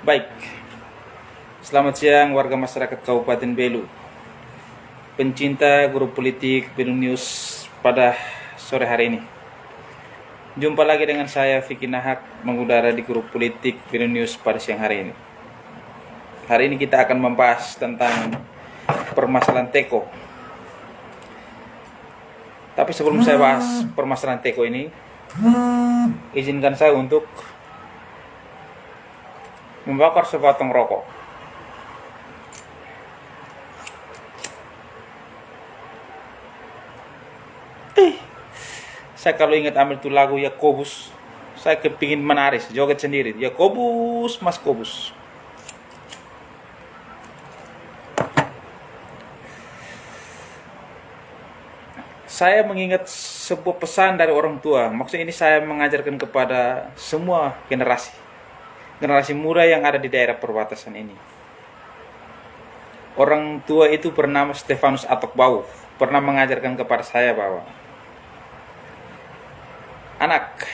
Baik, selamat siang warga masyarakat Kabupaten Belu, pencinta grup politik Belu News pada sore hari ini. Jumpa lagi dengan saya Vicky Nahak mengudara di grup politik Belu News pada siang hari ini. Hari ini kita akan membahas tentang permasalahan Teko. Tapi sebelum saya bahas permasalahan Teko ini, izinkan saya untuk membakar sebatang rokok. Saya kalau ingat ambil tuh lagu Yakobus, saya kepingin menaris, joget sendiri. Yakobus, Mas Kobus. Saya mengingat sebuah pesan dari orang tua. Maksudnya ini saya mengajarkan kepada semua generasi muda yang ada di daerah perbatasan ini. Orang tua itu bernama Stefanus Atokbau pernah mengajarkan kepada saya bahwa, anak,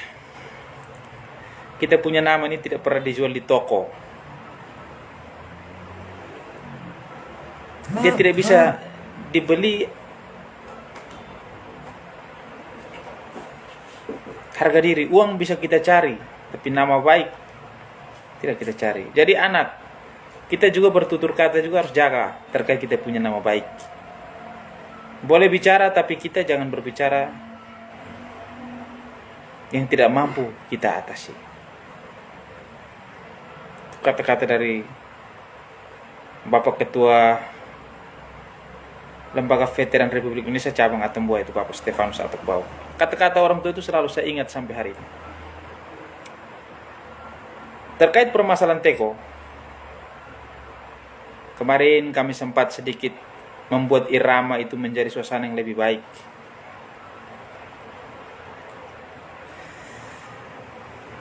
kita punya nama ini tidak pernah dijual di toko. Dia tidak bisa dibeli harga diri. Uang bisa kita cari, tapi nama baik tidak kita cari. Jadi anak, kita juga bertutur kata juga harus jaga terkait kita punya nama baik. Boleh bicara, tapi kita jangan berbicara yang tidak mampu kita atasi. Kata-kata dari Bapak Ketua Lembaga Veteran Republik Indonesia Cabang Atambua, itu Bapak Stefanus Atokbau. Kata-kata orang tua itu selalu saya ingat sampai hari ini. Terkait permasalahan Teko, kemarin kami sempat sedikit membuat irama itu menjadi suasana yang lebih baik.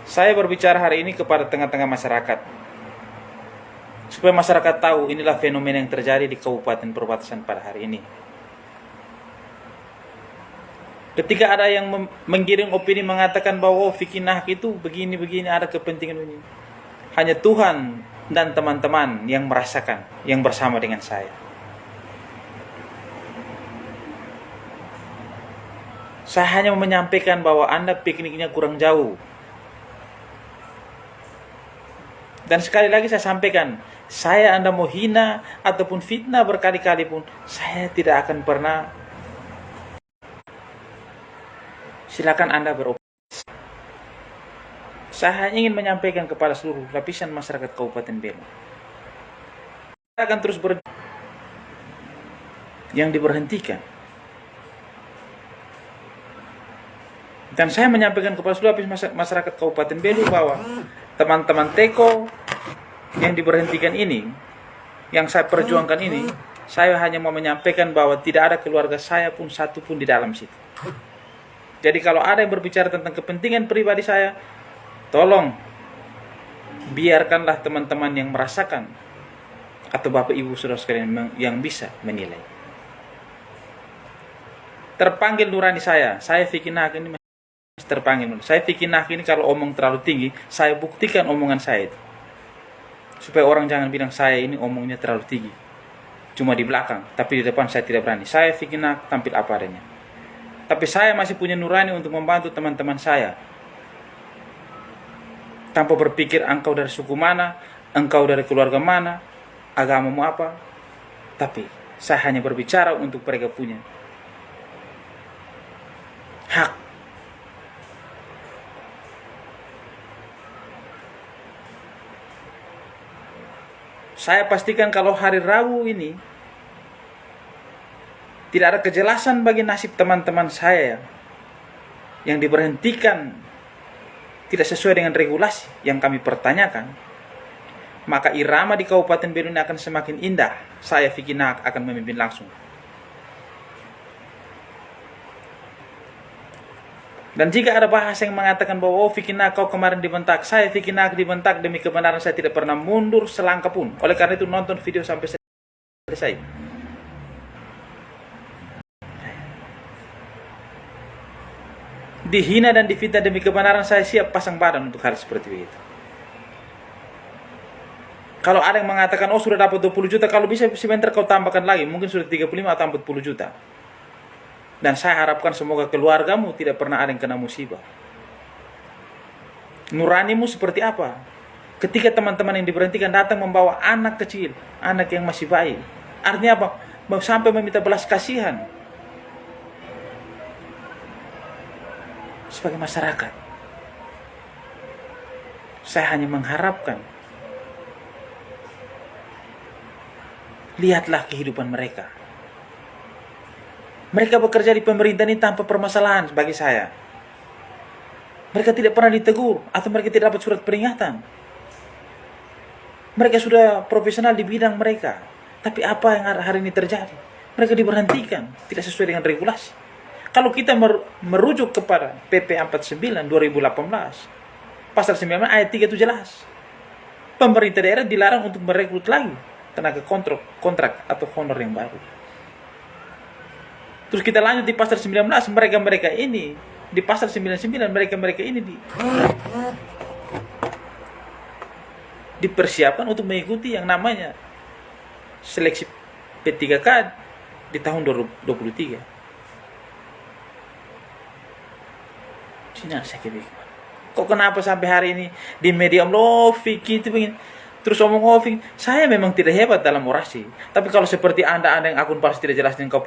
Saya berbicara hari ini kepada tengah-tengah masyarakat, supaya masyarakat tahu inilah fenomena yang terjadi di Kabupaten Perbatasan pada hari ini. Ketika ada yang menggiring opini mengatakan bahwa Vicky Nahak itu begini-begini, ada kepentingan ini. Hanya Tuhan dan teman-teman yang merasakan, yang bersama dengan saya. Saya hanya menyampaikan bahwa Anda pikniknya kurang jauh. Dan sekali lagi saya sampaikan, Anda mau hina ataupun fitnah berkali-kali pun, saya tidak akan pernah. Silakan Anda beropini. Saya hanya ingin menyampaikan kepada seluruh lapisan masyarakat Kabupaten Belu, kita akan terus yang diberhentikan. Dan saya menyampaikan kepada seluruh lapisan masyarakat Kabupaten Belu bahwa teman-teman Teko yang diberhentikan ini, yang saya perjuangkan ini, saya hanya mau menyampaikan bahwa tidak ada keluarga saya pun satu pun di dalam situ. Jadi kalau ada yang berbicara tentang kepentingan pribadi saya, tolong biarkanlah teman-teman yang merasakan atau Bapak Ibu Saudara sekalian yang bisa menilai. Terpanggil nurani saya Vicky Nahak ini masih terpanggil. Saya Vicky Nahak ini kalau omong terlalu tinggi, saya buktikan omongan saya itu. Supaya orang jangan bilang saya ini omongnya terlalu tinggi. Cuma di belakang, tapi di depan saya tidak berani. Saya Vicky Nahak tampil apa adanya. Tapi saya masih punya nurani untuk membantu teman-teman saya. Tanpa berpikir engkau dari suku mana, engkau dari keluarga mana, agamamu apa. Tapi saya hanya berbicara untuk mereka punya hak. Saya pastikan kalau hari Rabu ini tidak ada kejelasan bagi nasib teman-teman saya yang diberhentikan tidak sesuai dengan regulasi yang kami pertanyakan, maka irama di Kabupaten Belu ini akan semakin indah. Saya Vicky Nahak akan memimpin langsung. Dan jika ada bahasa yang mengatakan bahwa Vicky Nahak kau kemarin dibentak, saya Vicky Nahak dibentak demi kebenaran, saya tidak pernah mundur selangkah pun. Oleh karena itu nonton video sampai selesai. Dihina dan difitnah demi kebenaran, saya siap pasang badan untuk hal seperti itu. Kalau ada yang mengatakan, oh sudah dapat 20 juta, kalau bisa sebentar kau tambahkan lagi, mungkin sudah 35 atau 40 juta. Dan saya harapkan semoga keluargamu tidak pernah ada yang kena musibah. Nuranimu seperti apa? Ketika teman-teman yang diberhentikan datang membawa anak kecil, anak yang masih bayi. Artinya apa? Sampai meminta belas kasihan. Sebagai masyarakat, saya hanya mengharapkan, lihatlah kehidupan mereka. Mereka bekerja di pemerintah ini tanpa permasalahan bagi saya. Mereka tidak pernah ditegur atau mereka tidak dapat surat peringatan. Mereka sudah profesional di bidang mereka. Tapi apa yang hari ini terjadi? Mereka diberhentikan, tidak sesuai dengan regulasi. Kalau kita merujuk kepada PP 49 2018, pasal 9 ayat 3 itu jelas. Pemerintah daerah dilarang untuk merekrut lagi tenaga kontrak atau honor yang baru. Terus kita lanjut di pasal 19, mereka-mereka ini di pasal 99 mereka-mereka ini dipersiapkan untuk mengikuti yang namanya seleksi P3K di tahun 2023. Sini saya kebik. Kok kenapa sampai hari ini di media Lovik gitu begini? Terus omong Oving, saya memang tidak hebat dalam orasi. Tapi kalau seperti Anda yang akun palsu tidak jelas dan kau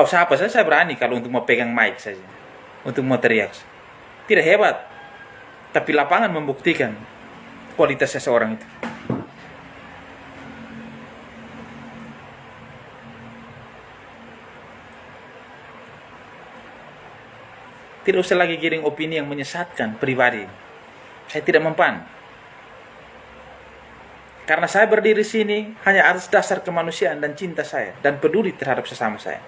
siapa saya berani kalau untuk mau pegang mic saja. Untuk mau teriak. Tidak hebat. Tapi lapangan membuktikan kualitas seseorang itu. Tidak usah lagi giring opini yang menyesatkan pribadi. Saya tidak mempan. Karena saya berdiri sini hanya atas dasar kemanusiaan dan cinta saya dan peduli terhadap sesama saya.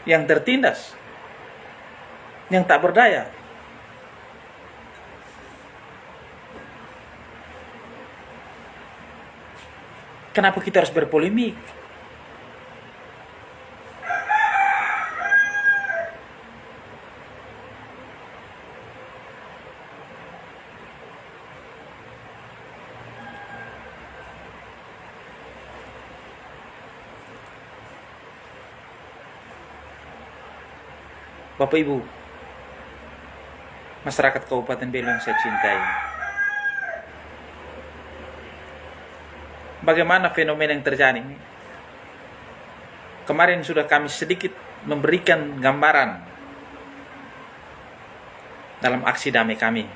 Yang tertindas, yang tak berdaya. Kenapa kita harus berpolemik? Bapak Ibu, masyarakat Kabupaten Belu yang saya cintai, bagaimana fenomena yang terjadi ini? Kemarin sudah kami sedikit memberikan gambaran dalam aksi damai kami.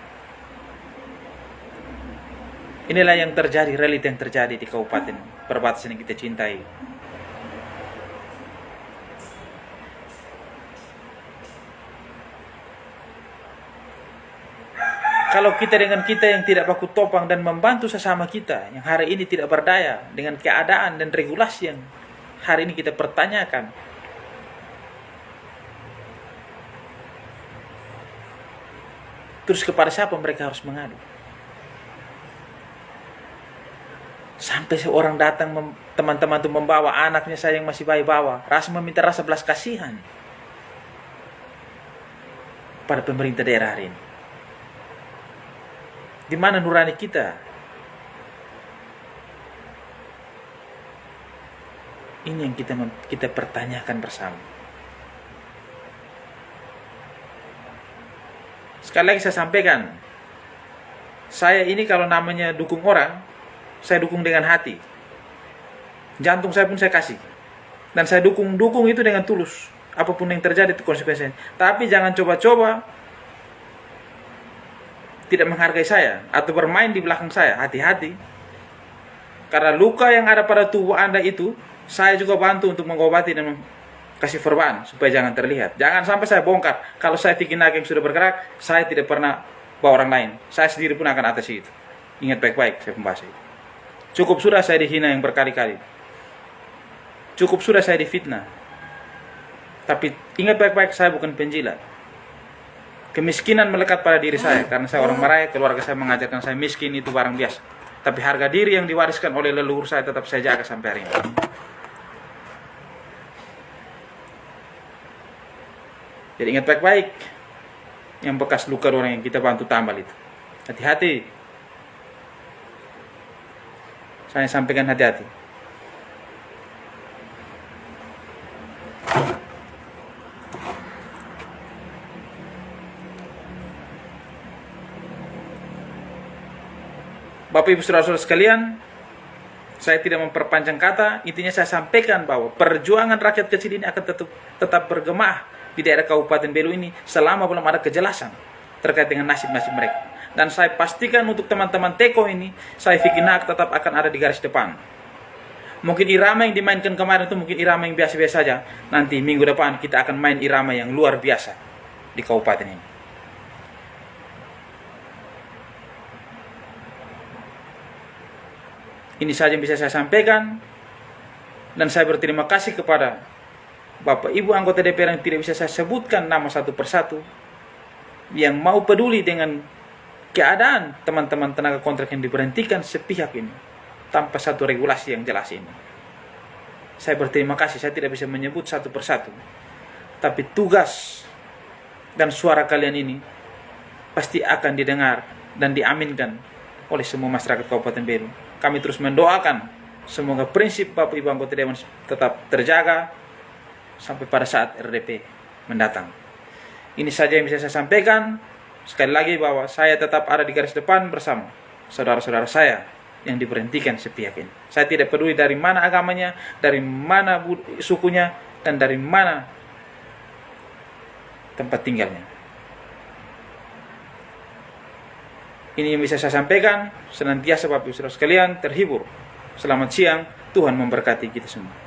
Inilah yang terjadi, realita yang terjadi di Kabupaten perbatasan yang kita cintai. Kalau kita dengan kita yang tidak baku topang dan membantu sesama kita yang hari ini tidak berdaya dengan keadaan dan regulasi yang hari ini kita pertanyakan, terus kepada siapa mereka harus mengadu? Sampai seorang datang, teman-teman itu membawa anaknya saya yang masih bayi bawa, meminta rasa belas kasihan pada pemerintah daerah hari ini. Di mana nurani kita? Ini yang kita pertanyakan bersama. Sekali lagi saya sampaikan, saya ini kalau namanya dukung orang, saya dukung dengan hati. Jantung saya pun saya kasih. Dan saya dukung itu dengan tulus. Apapun yang terjadi itu konsekuensinya. Tapi jangan coba-coba tidak menghargai saya atau bermain di belakang saya. Hati-hati. Karena luka yang ada pada tubuh Anda itu, saya juga bantu untuk mengobati dan kasih perban supaya jangan terlihat. Jangan sampai saya bongkar. Kalau saya bikin naga yang sudah bergerak, saya tidak pernah bawa orang lain. Saya sendiri pun akan atasi itu. Ingat baik-baik saya pembahas itu. Cukup sudah saya dihina yang berkali-kali. Cukup sudah saya difitnah. Tapi ingat baik-baik, saya bukan penjilat. Kemiskinan melekat pada diri saya karena saya orang Marae, keluarga saya mengajarkan saya miskin itu barang biasa. Tapi harga diri yang diwariskan oleh leluhur saya tetap saya jaga sampai hari ini. Jadi ingat baik-baik yang bekas luka orang yang kita bantu tambal itu. Hati-hati. Saya sampaikan hati-hati. Bapak Ibu Saudara-saudara sekalian, saya tidak memperpanjang kata, intinya saya sampaikan bahwa perjuangan rakyat kecil ini akan tetap bergema di daerah Kabupaten Belu ini selama belum ada kejelasan terkait dengan nasib-nasib mereka. Dan saya pastikan untuk teman-teman Teko ini, saya Fikinak tetap akan ada di garis depan. Mungkin irama yang dimainkan kemarin itu mungkin irama yang biasa-biasa saja. Nanti minggu depan kita akan main irama yang luar biasa di kabupaten ini. Ini saja yang bisa saya sampaikan. Dan saya berterima kasih kepada Bapak Ibu anggota DPR yang tidak bisa saya sebutkan nama satu persatu, yang mau peduli dengan keadaan teman-teman tenaga kontrak yang diberhentikan sepihak ini tanpa satu regulasi yang jelas ini. Saya berterima kasih. Saya tidak bisa menyebut satu persatu, tapi tugas dan suara kalian ini pasti akan didengar dan diaminkan oleh semua masyarakat Kabupaten Belu. Kami terus mendoakan semoga prinsip Bapak Ibu anggota Dewan tetap terjaga sampai pada saat RDP mendatang. Ini saja yang bisa saya sampaikan. Sekali lagi bahwa saya tetap ada di garis depan bersama saudara-saudara saya yang diberhentikan sepihak ini. Saya tidak peduli dari mana agamanya, dari mana sukunya, dan dari mana tempat tinggalnya. Ini yang bisa saya sampaikan. Senantiasa Bapak Ibu Saudara sekalian terhibur. Selamat siang, Tuhan memberkati kita semua.